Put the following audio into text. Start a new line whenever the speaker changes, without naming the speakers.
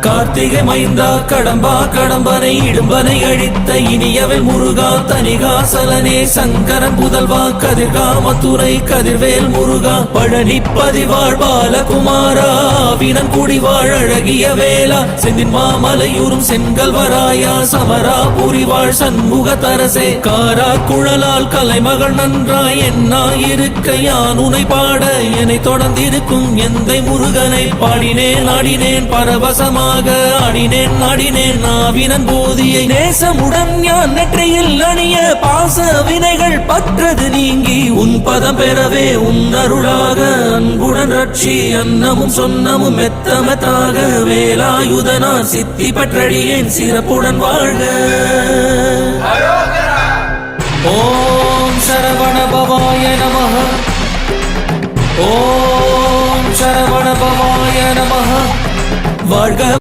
கார்த்திகை மைந்தா கடம்பா கடம்பனை இடும்பனை அழித்த இனியவன் முருகா தனிகாசலனே சங்கரன் புதல்வா கதிர்கா மதுரை கதிர்வேல் முருகா பழனி பதிவாழ் பாலகுமாரா வினன் குடிவாழ் அழகிய வேளா செந்தின் மாமலையூரும் செங்கல்வராயா சமரா புரிவாழ் சண்முக தரசே காரா குழலால் கலைமகள் நன்றாய் என்னாயிருக்க யான் உனை பாட என்னை தொடர்ந்திருக்கும் எந்தை முருகனை பாடினேன் ஆடினேன் பரவசமாக ஆடினேன் நாடினேன் நாவினன் போதியை நேசமுடன் ஞான் நெற்றியில் அணிய பாச வினைகள் பற்றது நீங்கி உன் பதம் பெறவே உன் அருளாக அன்புடன் ரட்சி அன்னமும் சொன்னமும் மெத்தமத்தாக வேலாயுதனார் சித்தி பற்றடியேன் சிறப்புடன் வாழ்க. ஓம் சரவண பவாய நமஹ. ஓம் சரவண பவாய நமஹ. வாழ்க.